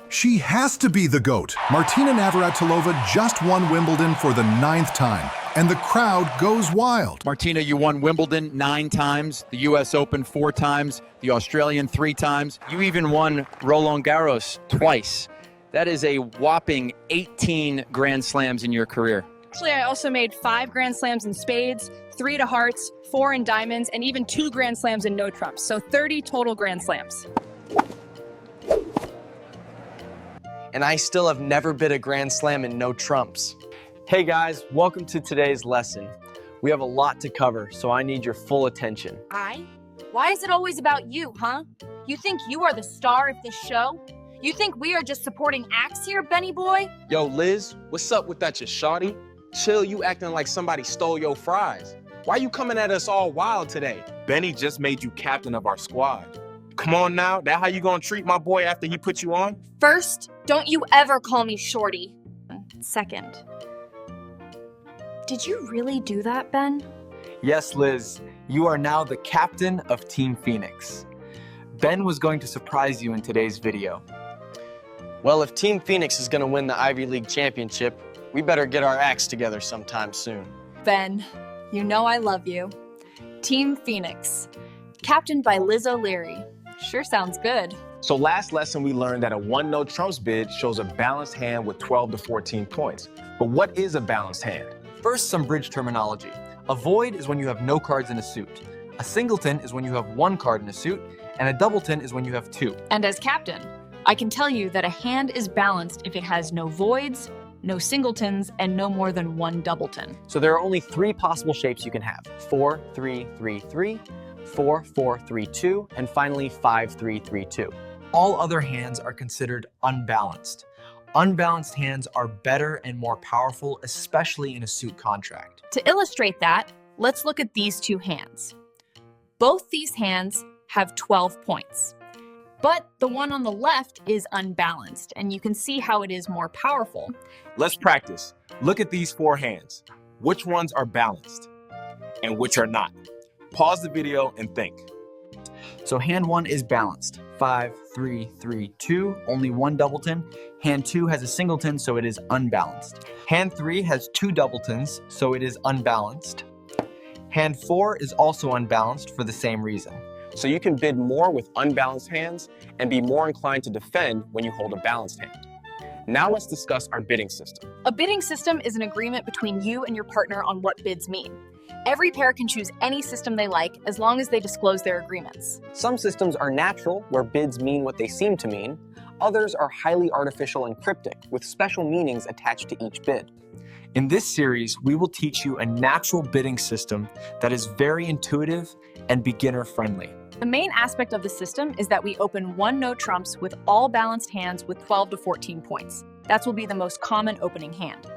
She has to be the GOAT. Martina Navratilova just won Wimbledon for the 9th time, and the crowd goes wild. Martina, you won Wimbledon 9 times, the US Open 4 times, the Australian 3 times. You even won Roland Garros twice. That is a whopping 18 Grand Slams in your career. Actually, I also made 5 Grand Slams in spades, 3 to hearts, 4 in diamonds, and even 2 Grand Slams in no trumps. So 30 total Grand Slams. And I still have never bid a Grand Slam in no trumps. Hey guys, welcome to today's lesson. We have a lot to cover, so I need your full attention. Why is it always about you, huh? You think you are the star of this show? You think we are just supporting acts here, Benny boy? Yo, Liz, what's up with that, your shawty? Chill, you acting like somebody stole your fries. Why you coming at us all wild today? Benny just made you captain of our squad. Come on now, that how you gonna treat my boy after he put you on? First, don't you ever call me shorty. Second, did you really do that, Ben? Yes, Liz, you are now the captain of Team Phoenix. Ben was going to surprise you in today's video. Well, if Team Phoenix is gonna win the Ivy League championship, we better get our acts together sometime soon. Ben, you know I love you. Team Phoenix, Captained by Liz O'Leary. Sure sounds good. So last lesson we learned that a one no trumps bid shows a balanced hand with 12 to 14 points. But what is a balanced hand? First, some bridge terminology. A void is when you have no cards in a suit. A singleton is when you have 1 card in a suit, and a doubleton is when you have 2. and as captain, I can tell you that a hand is balanced if it has no voids, no singletons, and no more than 1 doubleton. So there are only 3 possible shapes you can have: 4, 3, 3, 3, 4, 4, 3, 2, and finally 5, 3, 3, 2. All other hands are considered unbalanced. Unbalanced hands are better and more powerful, especially in a suit contract. To illustrate that, let's look at these 2 hands. Both these hands have 12 points. But the one on the left is unbalanced, and you can see how it is more powerful. Let's practice. Look at these 4 hands. Which ones are balanced and which are not? Pause the video and think. So hand 1 is balanced. 5, 3, 3, 2, only 1 doubleton. Hand 2 has a singleton, so it is unbalanced. Hand 3 has 2 doubletons, so it is unbalanced. Hand 4 is also unbalanced for the same reason. So you can bid more with unbalanced hands and be more inclined to defend when you hold a balanced hand. Now let's discuss our bidding system. A bidding system is an agreement between you and your partner on what bids mean. Every pair can choose any system they like as long as they disclose their agreements. Some systems are natural, where bids mean what they seem to mean. Others are highly artificial and cryptic, with special meanings attached to each bid. In this series, we will teach you a natural bidding system that is very intuitive and beginner-friendly. The main aspect of the system is that we open 1 no trumps with all balanced hands with 12 to 14 points. That will be the most common opening hand.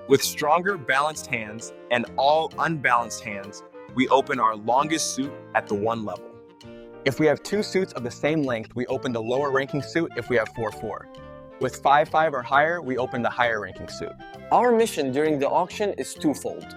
With stronger balanced hands and all unbalanced hands, we open our longest suit at the 1 level. If we have 2 suits of the same length, we open the lower ranking suit if we have 4-4. With 5-5 or higher, we open the higher ranking suit. Our mission during the auction is twofold.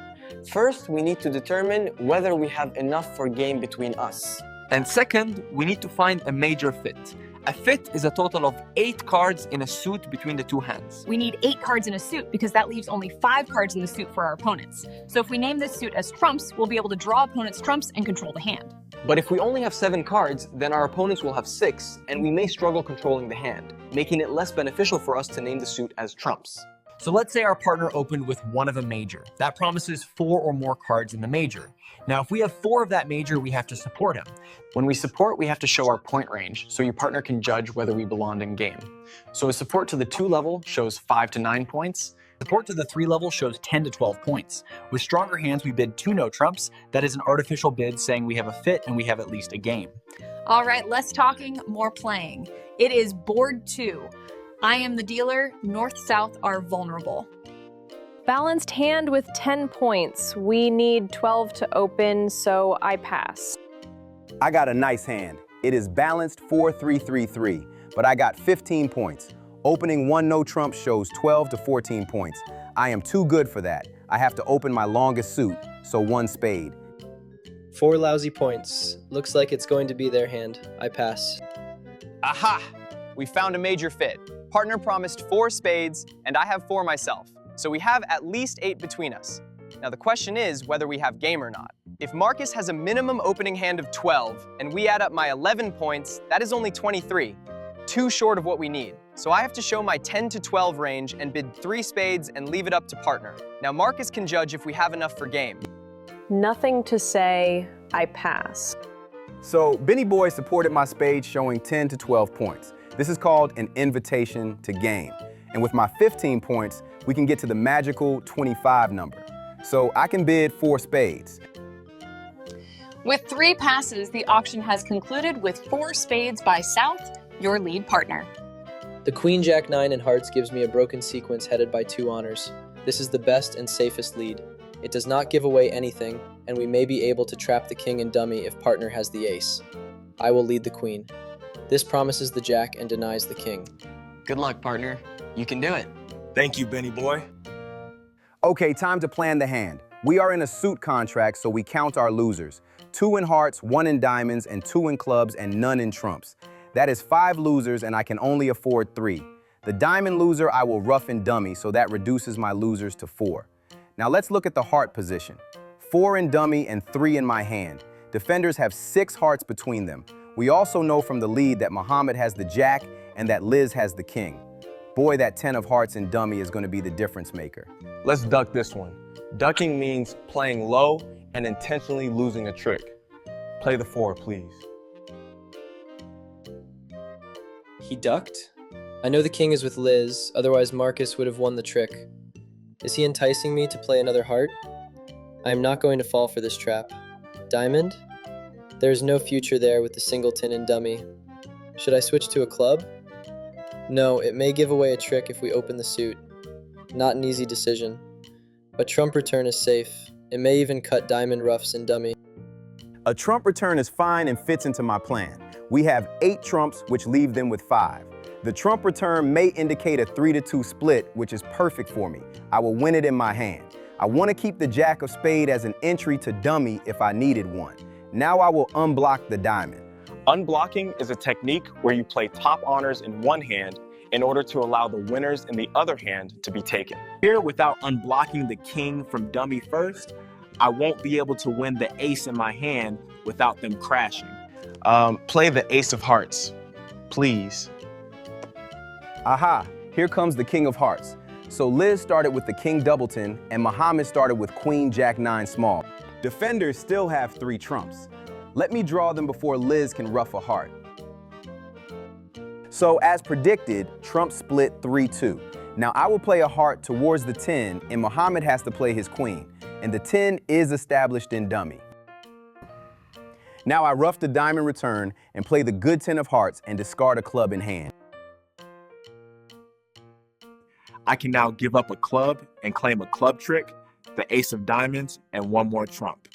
First, we need to determine whether we have enough for game between us. And second, we need to find a major fit. A fit is a total of 8 cards in a suit between the 2 hands. We need 8 cards in a suit because that leaves only 5 cards in the suit for our opponents. So if we name this suit as trumps, we'll be able to draw opponents' trumps and control the hand. But if we only have 7 cards, then our opponents will have 6, and we may struggle controlling the hand, making it less beneficial for us to name the suit as trumps. So let's say our partner opened with 1 of a major. That promises 4 or more cards in the major. Now, if we have 4 of that major, we have to support him. When we support, we have to show our point range, so your partner can judge whether we belonged in game. So a support to the 2 level shows 5 to 9 points. Support to the 3 level shows 10 to 12 points. With stronger hands, we bid 2 no trumps. That is an artificial bid saying we have a fit and we have at least a game. All right, less talking, more playing. It is board 2. I am the dealer, north-south are vulnerable. Balanced hand with 10 points. We need 12 to open, so I pass. I got a nice hand. It is balanced 4-3-3-3, but I got 15 points. Opening 1 no trump shows 12 to 14 points. I am too good for that. I have to open my longest suit, so 1 spade. 4 lousy points. Looks like it's going to be their hand. I pass. Aha! We found a major fit. Partner promised 4 spades, and I have 4 myself. So we have at least 8 between us. Now the question is whether we have game or not. If Marcus has a minimum opening hand of 12, and we add up my 11 points, that is only 23. Too short of what we need. So I have to show my 10 to 12 range and bid 3 spades and leave it up to partner. Now Marcus can judge if we have enough for game. Nothing to say, I pass. So Benny Boy supported my spade showing 10 to 12 points. This is called an invitation to game. And with my 15 points, we can get to the magical 25 number. So I can bid 4 spades. With 3 passes, the auction has concluded with 4 spades by South, your lead partner. The Queen Jack 9 in hearts gives me a broken sequence headed by 2 honors. This is the best and safest lead. It does not give away anything, and we may be able to trap the king and dummy if partner has the ace. I will lead the queen. This promises the jack and denies the king. Good luck, partner. You can do it. Thank you, Benny boy. Okay, time to plan the hand. We are in a suit contract, so we count our losers. 2 in hearts, 1 in diamonds, and 2 in clubs, and none in trumps. That is 5 losers, and I can only afford 3. The diamond loser I will rough and dummy, so that reduces my losers to 4. Now let's look at the heart position. 4 in dummy and 3 in my hand. Defenders have 6 hearts between them. We also know from the lead that Muhammad has the jack and that Liz has the king. Boy, that 10 of hearts in dummy is going to be the difference maker. Let's duck this one. Ducking means playing low and intentionally losing a trick. Play the 4, please. He ducked? I know the king is with Liz, otherwise Marcus would have won the trick. Is he enticing me to play another heart? I am not going to fall for this trap. Diamond? There is no future there with the singleton and dummy. Should I switch to a club? No, it may give away a trick if we open the suit. Not an easy decision. A trump return is safe. It may even cut diamond roughs and dummy. A trump return is fine and fits into my plan. We have 8 trumps, which leave them with 5. The trump return may indicate a 3-2 split, which is perfect for me. I will win it in my hand. I want to keep the jack of spade as an entry to dummy if I needed one. Now I will unblock the diamond. Unblocking is a technique where you play top honors in one hand in order to allow the winners in the other hand to be taken. Here, without unblocking the king from dummy first, I won't be able to win the ace in my hand without them crashing. Play the ace of hearts, please. Aha, here comes the king of hearts. So Liz started with the king doubleton and Muhammad started with queen jack 9 small. Defenders still have 3 trumps. Let me draw them before Liz can ruff a heart. So as predicted, trump split 3-2. Now I will play a heart towards the 10 and Muhammad has to play his queen. And the 10 is established in dummy. Now I ruff the diamond return and play the good 10 of hearts and discard a club in hand. I can now give up a club and claim a club trick, the ace of diamonds, and 1 more trump.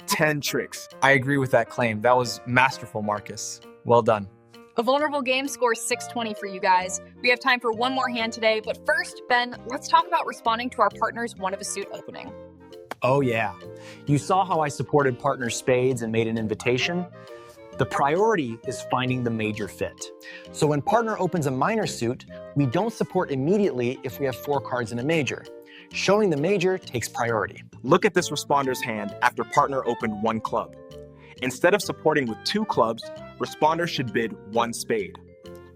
10 tricks. I agree with that claim. That was masterful, Marcus. Well done. A vulnerable game scores 620 for you guys. We have time for one more hand today, but first, Ben, let's talk about responding to our partner's one of a suit opening. Oh yeah. You saw how I supported partner spades and made an invitation? The priority is finding the major fit. So when partner opens a minor suit, we don't support immediately if we have 4 cards in a major. Showing the major takes priority. Look at this responder's hand after partner opened 1 club. Instead of supporting with 2 clubs, responder should bid 1 spade.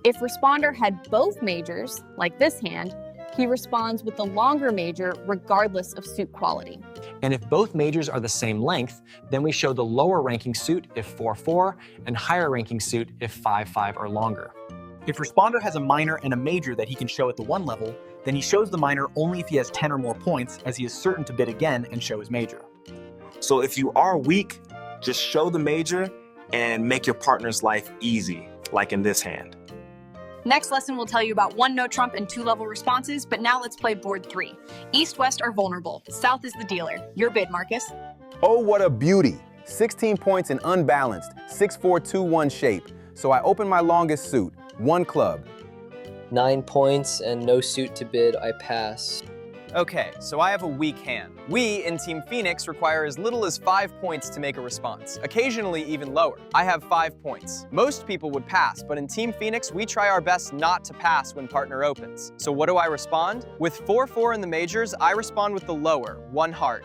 If responder had both majors, like this hand, he responds with the longer major regardless of suit quality. And if both majors are the same length, then we show the lower ranking suit if 4-4 and higher ranking suit if 5-5 or longer. If responder has a minor and a major that he can show at the 1 level, then he shows the minor only if he has 10 or more points, as he is certain to bid again and show his major. So if you are weak, just show the major and make your partner's life easy, like in this hand. Next lesson will tell you about 1 no trump and 2 level responses, but now let's play board 3. East-west are vulnerable. South is the dealer. Your bid, Marcus. Oh, what a beauty. 16 points in unbalanced, 6-4-2-1 shape. So I open my longest suit, 1 club. 9 points and no suit to bid, I pass. Okay, so I have a weak hand. We, in Team Phoenix, require as little as 5 points to make a response, occasionally even lower. I have 5 points. Most people would pass, but in Team Phoenix, we try our best not to pass when partner opens. So what do I respond? With 4-4 in the majors, I respond with the lower, 1 heart.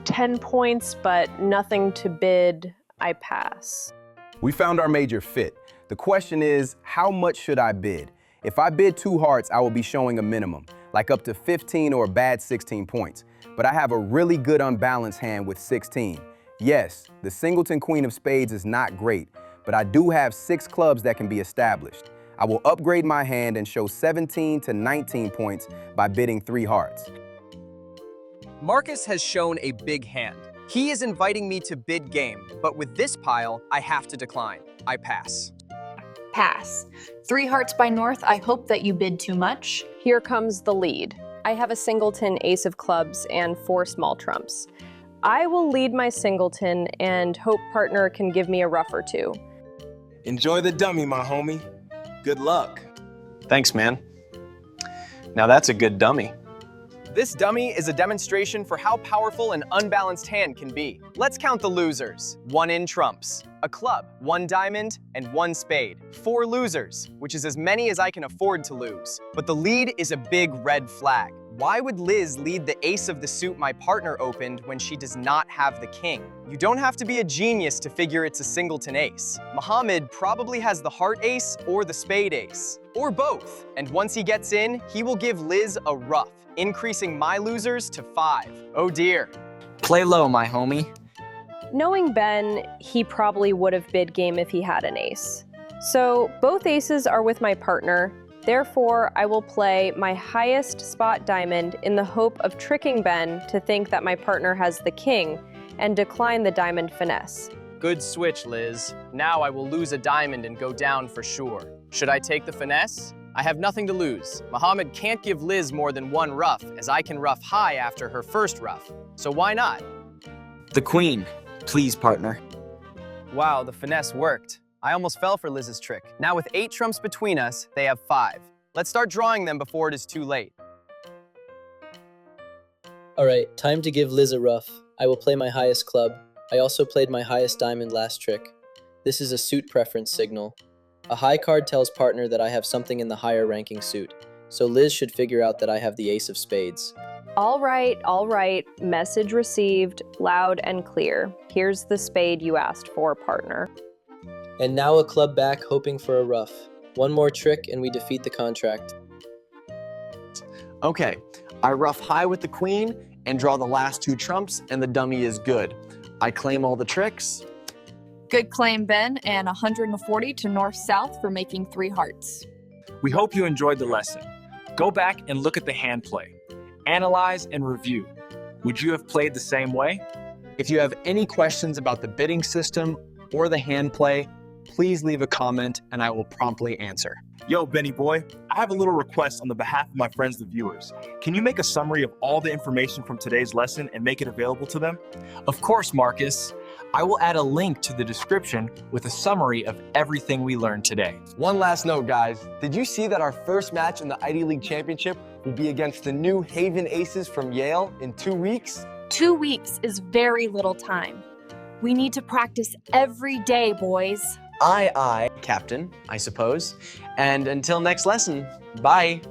10 points, but nothing to bid. I pass. We found our major fit. The question is, how much should I bid? If I bid 2 hearts, I will be showing a minimum, like up to 15 or a bad 16 points. But I have a really good unbalanced hand with 16. Yes, the singleton queen of spades is not great, but I do have 6 clubs that can be established. I will upgrade my hand and show 17 to 19 points by bidding 3 hearts. Marcus has shown a big hand. He is inviting me to bid game, but with this pile, I have to decline. I pass. Pass. 3 hearts by North, I hope that you bid too much. Here comes the lead. I have a singleton ace of clubs and 4 small trumps. I will lead my singleton and hope partner can give me a ruff or 2. Enjoy the dummy, my homie. Good luck. Thanks, man. Now that's a good dummy. This dummy is a demonstration for how powerful an unbalanced hand can be. Let's count the losers. 1 in trumps, a club, 1 diamond, and 1 spade. 4 losers, which is as many as I can afford to lose. But the lead is a big red flag. Why would Liz lead the ace of the suit my partner opened when she does not have the king? You don't have to be a genius to figure it's a singleton ace. Muhammad probably has the heart ace or the spade ace, or both. And once he gets in, he will give Liz a ruff, increasing my losers to 5. Oh dear. Play low, my homie. Knowing Ben, he probably would have bid game if he had an ace. So both aces are with my partner. Therefore, I will play my highest spot diamond in the hope of tricking Ben to think that my partner has the king and decline the diamond finesse. Good switch, Liz. Now I will lose a diamond and go down for sure. Should I take the finesse? I have nothing to lose. Muhammad can't give Liz more than 1 ruff, as I can ruff high after her first ruff. So why not? The queen. Please, partner. Wow, the finesse worked. I almost fell for Liz's trick. Now with 8 trumps between us, they have 5. Let's start drawing them before it is too late. Alright, time to give Liz a ruff. I will play my highest club. I also played my highest diamond last trick. This is a suit preference signal. A high card tells partner that I have something in the higher ranking suit, so Liz should figure out that I have the ace of spades. All right, message received, loud and clear. Here's the spade you asked for, partner. And now a club back hoping for a ruff. 1 more trick and we defeat the contract. Okay, I ruff high with the queen and draw the last 2 trumps and the dummy is good. I claim all the tricks. Good claim, Ben, and 140 to North-South for making 3 hearts. We hope you enjoyed the lesson. Go back and look at the hand play. Analyze and review. Would you have played the same way? If you have any questions about the bidding system or the hand play, please leave a comment and I will promptly answer. Yo, Benny boy, I have a little request on the behalf of my friends, the viewers. Can you make a summary of all the information from today's lesson and make it available to them? Of course, Marcus. I will add a link to the description with a summary of everything we learned today. One last note, guys. Did you see that our first match in the Ivy League Championship will be against the New Haven Aces from Yale in 2 weeks? 2 weeks is very little time. We need to practice every day, boys. Aye, Captain, I suppose. And until next lesson, bye.